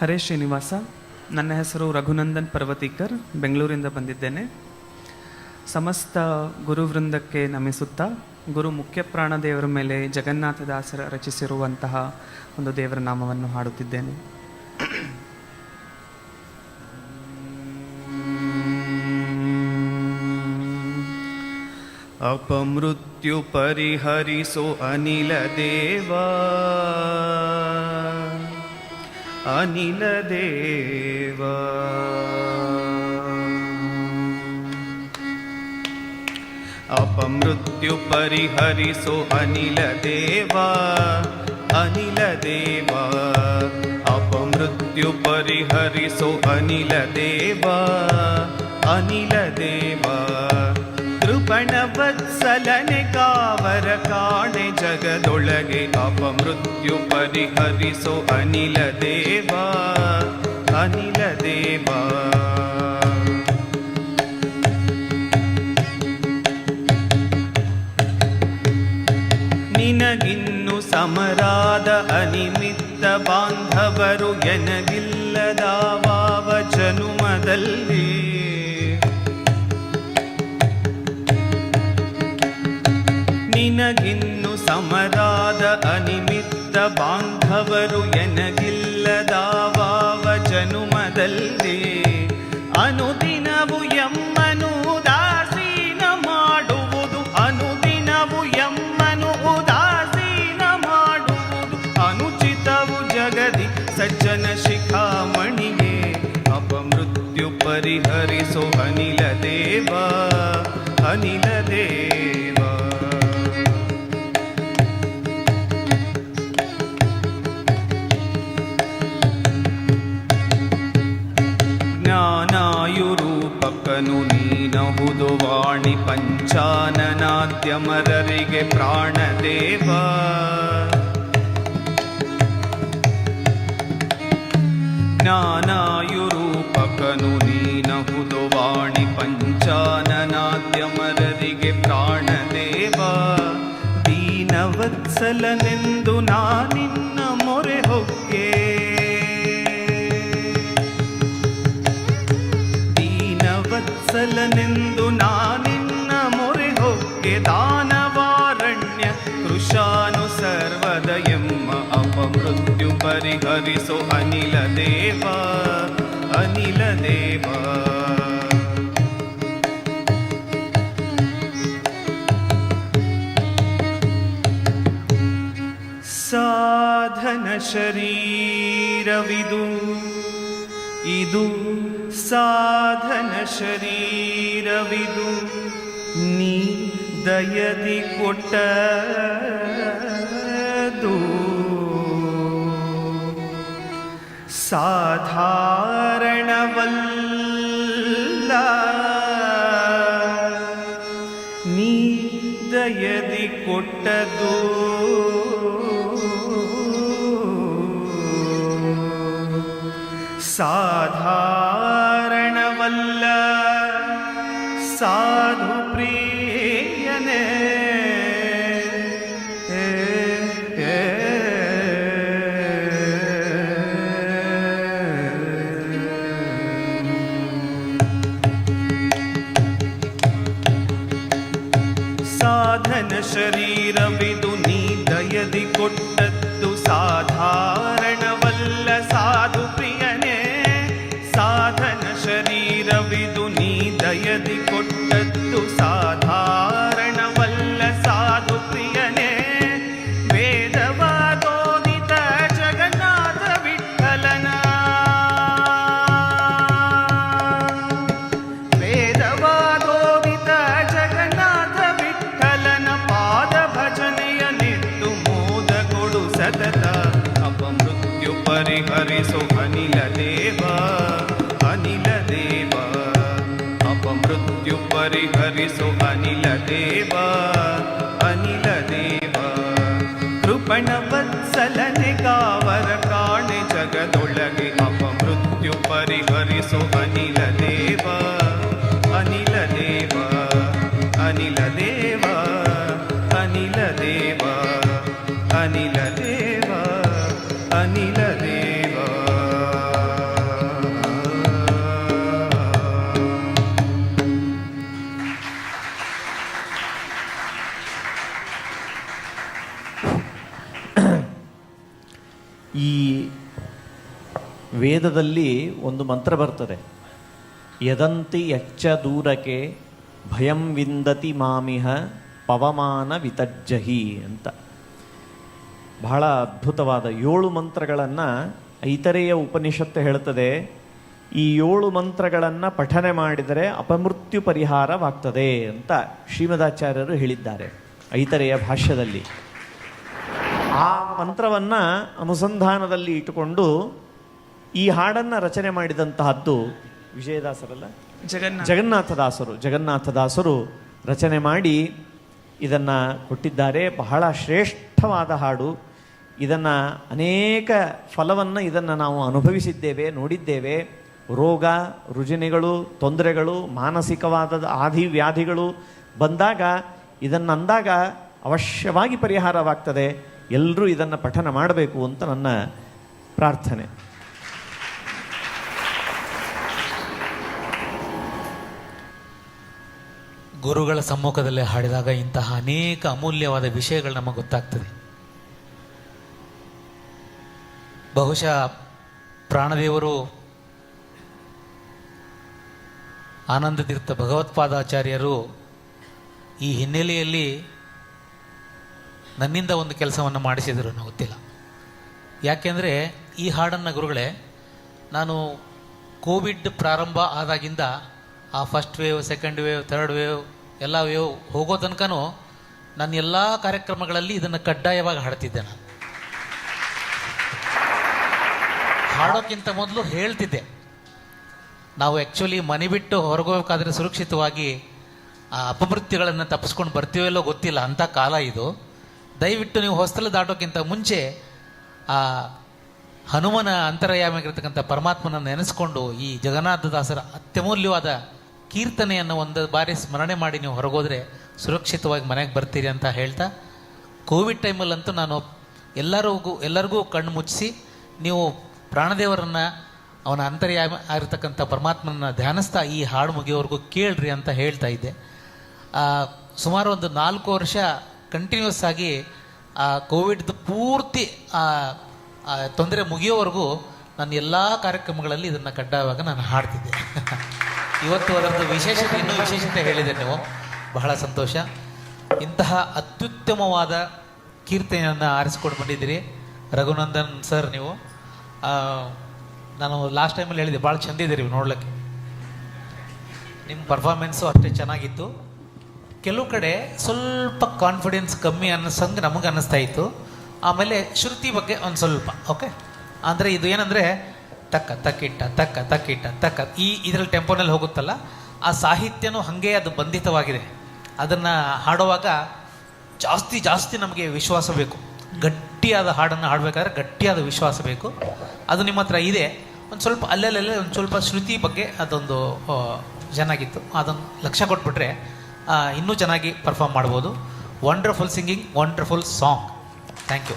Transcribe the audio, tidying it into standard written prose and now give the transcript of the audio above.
ಹರೇ ಶ್ರೀನಿವಾಸ. ನನ್ನ ಹೆಸರು ರಘುನಂದನ್ ಪರ್ವತೀಕರ್, ಬೆಂಗಳೂರಿಂದ ಬಂದಿದ್ದೇನೆ. ಸಮಸ್ತ ಗುರುವೃಂದಕ್ಕೆ ನಮಿಸುತ್ತಾ ಗುರು ಮುಖ್ಯ ಪ್ರಾಣದೇವರ ಮೇಲೆ ಜಗನ್ನಾಥದಾಸರ ರಚಿಸಿರುವಂತಹ ಒಂದು ದೇವರ ನಾಮವನ್ನು ಹಾಡುತ್ತಿದ್ದೇನೆ. ಅಪಮೃತ್ಯು ಪರಿಹರಿಸೋ ಅನಿಲ ದೇವ, ಅನಿಲ ದೇವ. ಅಪಮೃತ್ಯು ಪರಿಹರಿಸೋ ಅನಿಲ ದೇವ, ಅನಿಲ ದೇವ. ಅಪಮೃತ್ಯು ಪರಿಹರಿಸೋ ಅನಿಲ ದೇವ, ಅನಿಲ ದೇವ. ಕೃಪಣ ವತ್ಸಲನೆ ಕಾವರ ಕಾಣೆ ಜಗದೊಳಗೆ, ಅಪಮೃತ್ಯು ಪರಿಹರಿಸೋ ಅನಿಲ ದೇವ, ಅನಿಲ ದೇವ. ನಿನಗಿನ್ನು ಸಮರಾದ ಅನಿಮಿತ್ತ ಬಾಂಧವರು ಎನಗಿಲ್ಲದಾವ ಜನುಮದಲ್ಲಿ. ನಿನಗಿನ್ನು ಸಮರಾದ ಅನಿಮಿತ್ತ ಬಾಂಧವರು ಎನಗಿಲ್ಲದಾವ ಜನುಮದಲ್ಲಿ. ಅನುದಿನವು ಎಮ್ಮನು ಉದಾಸೀನ ಮಾಡುವುದು, ಅನುದಿನವು ಎಮ್ಮನು ಉದಾಸೀನ ಮಾಡುವುದು ಅನುಚಿತವು ಜಗದಿ ಸಜ್ಜನ ಶಿಖಾಮಣಿಯೇ. ಅಪಮೃತ್ಯು ಪರಿಹರಿಸೋ ಅನಿಲ ದೇವ, ಅನಿಲ ದೇವ. ಜ್ಞಾನಾಯುರೂಪಕನು ನೀನಹುದು ವಾಣಿ ಪಂಚಾನನಾದ್ಯಮರರಿಗೆ ಪ್ರಾಣದೇವ. ಜ್ಞಾನಾಯುರೂಪಕನು ನೀನಹುದು ವಾಣಿ ಪಂಚಾನನಾದ್ಯಮರರಿಗೆ ಪ್ರಾಣದೇವ. ದೀನವತ್ಸಲನೆಂದು ನಾನಿನ್ನ ಮೊರೆ ಹೊಕ್ಕೆ, ವತ್ಸಲನೆಂದು ನಾನಿನ್ನ ಮೊರೆ ಹೊಕ್ಕೆ. ದಾನವಾರಣ್ಯ ಕೃಶಾನು ಸರ್ವದ ಎಮ್ಮ, ಅಪಮೃತ್ಯು ಪರಿಹರಿಸೋ ಅನಿಲ ದೇವ, ಅನಿಲ ದೇವ. ಸಾಧನ ಶರೀರವಿದು, ಇದು ಸಾಧನ ಶರೀರವಿದು. ನೀ ದಯದಿ ಕೊಟ್ಟದು ಸಾಧಾರಣವಲ್ಲ. ನೀ ದಯದಿ ಕೊಟ್ಟದು ಸಾಧಾರಣವಲ್ಲ. ಸಾಧು ಪ್ರಿಯನೇ ಸಾಧನ ಶರೀರವಿದು, ನೀ ದಯದಿ ಕೊಟ್ಟದ್ದು ಸಾಧಾರಣವಲ್ಲ. ಸಾಧು ಪ್ರಿಯನೇ ಸಾಧನ ಶರೀರವಿದು, ನೀ ದಯದಿ ಕೊಟ್ಟದ್ದು ಸಾಧಾರಣವಲ್ಲ. ಸಾಧು ಪ್ರಿಯನೇ ವೇದವಾದೋದಿತ ಜಗನ್ನಾಥ ವಿಠಲನ, ವೇದವಾದೋದಿತ ಜಗನ್ನಾಥ ವಿಠಲನ ಪಾದ ಭಜನೆಯ ನಿತ್ತು ಮೋದ ಕೊಡು ಸತತ. ಅಪಮೃತ್ಯು ಪರಿಹರಿಸೋ ಅನಿಲ ದೇವ, ಅನಿಲ ದೇವ. ಅಪಮೃತ್ಯು ಪರಿಹರಿಸೋ ಅನಿಲ ದೇವ, ಅನಿಲ ದೇವ. ಕೃಪಣ ವತ್ಸಲನೆ ಕಾವರ ಕಾಣೆ ಜಗದೊಳಗೆ, ಅಪಮೃತ್ಯು ಪರಿಹರಿಸೋ ಅನಿಲ ದೇವ, ಅನಿಲ ದೇವ. ಅನಿಲ ದೇವ, ಅನಿಲ ದೇವ, ಅನಿಲ ದೇವ, ಅನಿಲ ದೇವ. ಈ ವೇದದಲ್ಲಿ ಒಂದು ಮಂತ್ರ ಬರ್ತದೆ, ಯದಂತಿ ಯಚ್ಚ ದೂರಕ್ಕೆ ಭಯಂ ವಿಂದತಿ ಮಾಮಿಹ ಪವಮಾನ ವಿತಜ್ಜಹಿ ಅಂತ. ಬಹಳ ಅದ್ಭುತವಾದ 7 ಮಂತ್ರಗಳನ್ನು ಐತರೇಯ ಉಪನಿಷತ್ತು ಹೇಳ್ತದೆ. ಈ 7 ಮಂತ್ರಗಳನ್ನು ಪಠನೆ ಮಾಡಿದರೆ ಅಪಮೃತ್ಯು ಪರಿಹಾರವಾಗ್ತದೆ ಅಂತ ಶ್ರೀಮದಾಚಾರ್ಯರು ಹೇಳಿದ್ದಾರೆ ಐತರೇಯ ಭಾಷ್ಯದಲ್ಲಿ. ಆ ಮಂತ್ರವನ್ನು ಅನುಸಂಧಾನದಲ್ಲಿ ಇಟ್ಟುಕೊಂಡು ಈ ಹಾಡನ್ನು ರಚನೆ ಮಾಡಿದಂತಹದ್ದು ವಿಜಯದಾಸರಲ್ಲ, ಜಗನ್ನಾಥದಾಸರು ರಚನೆ ಮಾಡಿ ಇದನ್ನು ಕೊಟ್ಟಿದ್ದಾರೆ. ಬಹಳ ಶ್ರೇಷ್ಠವಾದ ಹಾಡು. ಇದನ್ನು ಅನೇಕ ಫಲವನ್ನು ಇದನ್ನು ನಾವು ಅನುಭವಿಸಿದ್ದೇವೆ, ನೋಡಿದ್ದೇವೆ. ರೋಗ ರುಜಿನಗಳು, ತೊಂದರೆಗಳು, ಮಾನಸಿಕವಾದ ಆದಿ ವ್ಯಾಧಿಗಳು ಬಂದಾಗ ಇದನ್ನು ಅಂದಾಗ ಅವಶ್ಯವಾಗಿ ಪರಿಹಾರವಾಗ್ತದೆ. ಎಲ್ಲರೂ ಇದನ್ನು ಪಠನ ಮಾಡಬೇಕು ಅಂತ ನನ್ನ ಪ್ರಾರ್ಥನೆ. ಗುರುಗಳ ಸಮ್ಮುಖದಲ್ಲಿ ಹಾಡಿದಾಗ ಇಂತಹ ಅನೇಕ ಅಮೂಲ್ಯವಾದ ವಿಷಯಗಳು ನಮಗೆ ಗೊತ್ತಾಗ್ತದೆ. ಬಹುಶಃ ಪ್ರಾಣದೇವರು ಆನಂದ ತೀರ್ಥ ಭಗವತ್ಪಾದಾಚಾರ್ಯರು ಈ ಹಿನ್ನೆಲೆಯಲ್ಲಿ ನನ್ನಿಂದ ಒಂದು ಕೆಲಸವನ್ನು ಮಾಡಿಸಿದರು, ನನಗೆ ಗೊತ್ತಿಲ್ಲ. ಯಾಕೆಂದರೆ ಈ ಹಾಡನ್ನು ಗುರುಗಳೇ ನಾನು ಕೋವಿಡ್ ಪ್ರಾರಂಭ ಆದಾಗಿಂದ ಆ first wave, second wave, third wave ಎಲ್ಲ ವೇವ್ ಹೋಗೋ ತನಕನೂ ನನ್ನ ಎಲ್ಲ ಕಾರ್ಯಕ್ರಮಗಳಲ್ಲಿ ಇದನ್ನು ಕಡ್ಡಾಯವಾಗಿ ಹಾಡ್ತಿದ್ದೆ. ನಾನು ಹಾಡೋಕ್ಕಿಂತ ಮೊದಲು ಹೇಳ್ತಿದ್ದೆ, ನಾವು ಆ್ಯಕ್ಚುಲಿ ಮನೆ ಬಿಟ್ಟು ಹೊರಗೋಬೇಕಾದ್ರೆ ಸುರಕ್ಷಿತವಾಗಿ ಆ ಅಪಮೃತ್ಯುಗಳನ್ನು ತಪ್ಪಿಸ್ಕೊಂಡು ಬರ್ತೀವಲ್ಲೋ ಗೊತ್ತಿಲ್ಲ, ಅಂಥ ಕಾಲ ಇದು. ದಯವಿಟ್ಟು ನೀವು ಹೊಸ್ತಲು ದಾಟೋಕ್ಕಿಂತ ಮುಂಚೆ ಆ ಹನುಮನ ಅಂತರ್ಯಾಮಿಗಿರ್ತಕ್ಕಂಥ ಪರಮಾತ್ಮನನ್ನು ನೆನೆಸ್ಕೊಂಡು ಈ ಜಗನ್ನಾಥದಾಸರ ಅತ್ಯಮೂಲ್ಯವಾದ ಕೀರ್ತನೆಯನ್ನು ಒಂದು ಬಾರಿ ಸ್ಮರಣೆ ಮಾಡಿ ನೀವು ಹೊರಗೋದ್ರೆ ಸುರಕ್ಷಿತವಾಗಿ ಮನೆಗೆ ಬರ್ತೀರಿ ಅಂತ ಹೇಳ್ತಾ, ಕೋವಿಡ್ ಟೈಮಲ್ಲಂತೂ ನಾನು ಎಲ್ಲರಿಗೂ ಕಣ್ಣು ಮುಚ್ಚಿಸಿ ನೀವು ಪ್ರಾಣದೇವರನ್ನು, ಅವನ ಅಂತರ್ಯಾಮಿ ಆಗಿರ್ತಕ್ಕಂಥ ಪರಮಾತ್ಮನ ಧ್ಯಾನಿಸ್ತಾ ಈ ಹಾಡು ಮುಗಿಯೋವರೆಗೂ ಕೇಳ್ರಿ ಅಂತ ಹೇಳ್ತಾ ಇದ್ದೆ. ಸುಮಾರು ಒಂದು 4 ವರ್ಷ ಕಂಟಿನ್ಯೂಸ್ ಆಗಿ ಆ ಕೋವಿಡ್ದು ಪೂರ್ತಿ ತೊಂದರೆ ಮುಗಿಯೋವರೆಗೂ ನನ್ನ ಎಲ್ಲ ಕಾರ್ಯಕ್ರಮಗಳಲ್ಲಿ ಇದನ್ನು ಕಡ್ಡಾಯವಾಗಿ ನಾನು ಹಾಡ್ತಿದ್ದೆ. ಇವತ್ತು ಅದರದ್ದು ವಿಶೇಷತೆ, ಇನ್ನೂ ವಿಶೇಷತೆ ಹೇಳಿದೆ ನೀವು, ಬಹಳ ಸಂತೋಷ. ಇಂತಹ ಅತ್ಯುತ್ತಮವಾದ ಕೀರ್ತನೆಯನ್ನು ಆರಿಸ್ಕೊಂಡು ಬಂದಿದ್ದೀರಿ ರಘುನಂದನ್ ಸರ್. ನೀವು ನಾನು ಲಾಸ್ಟ್ ಟೈಮಲ್ಲಿ ಹೇಳಿದೆ, ಭಾಳ ಚೆಂದಿದ್ದೀರಿ ನೋಡ್ಲಿಕ್ಕೆ. ನಿಮ್ಮ ಪರ್ಫಾರ್ಮೆನ್ಸು ಅಷ್ಟೇ ಚೆನ್ನಾಗಿತ್ತು. ಕೆಲವು ಕಡೆ ಸ್ವಲ್ಪ ಕಾನ್ಫಿಡೆನ್ಸ್ ಕಮ್ಮಿ ಅನ್ನಿಸಂಗೆ ನಮಗೆ ಅನ್ನಿಸ್ತಾ ಇತ್ತು. ಆಮೇಲೆ ಶ್ರುತಿ ಬಗ್ಗೆ ಒಂದು ಸ್ವಲ್ಪ ಓಕೆ ಅಂದರೆ ಇದು ಏನಂದರೆ ತಕ್ಕ ತಕ್ಕಿಟ್ಟ ತಕ್ಕ ತಕ್ಕಿಟ್ಟ ತಕ್ಕ ಇದರಲ್ಲಿ ಟೆಂಪೋನಲ್ಲಿ ಹೋಗುತ್ತಲ್ಲ, ಆ ಸಾಹಿತ್ಯನೂ ಹಾಗೆ ಅದು ಬಂಧಿತವಾಗಿದೆ. ಅದನ್ನು ಹಾಡುವಾಗ ಜಾಸ್ತಿ ನಮಗೆ ವಿಶ್ವಾಸ ಬೇಕು. ಗಟ್ಟಿಯಾದ ಹಾಡನ್ನು ಹಾಡಬೇಕಾದ್ರೆ ಗಟ್ಟಿಯಾದ ವಿಶ್ವಾಸ ಬೇಕು. ಅದು ನಿಮ್ಮ ಹತ್ರ ಇದೆ. ಒಂದು ಸ್ವಲ್ಪ ಅಲ್ಲಲ್ಲೇ ಒಂದು ಸ್ವಲ್ಪ ಶ್ರುತಿ ಬಗ್ಗೆ ಅದೊಂದು ಚೆನ್ನಾಗಿತ್ತು. ಅದನ್ನು ಲಕ್ಷ್ಯ ಕೊಟ್ಬಿಟ್ರೆ ಇನ್ನೂ ಚೆನ್ನಾಗಿ ಪರ್ಫಾರ್ಮ್ ಮಾಡ್ಬೋದು. Wonderful singing, wonderful song. Thank you.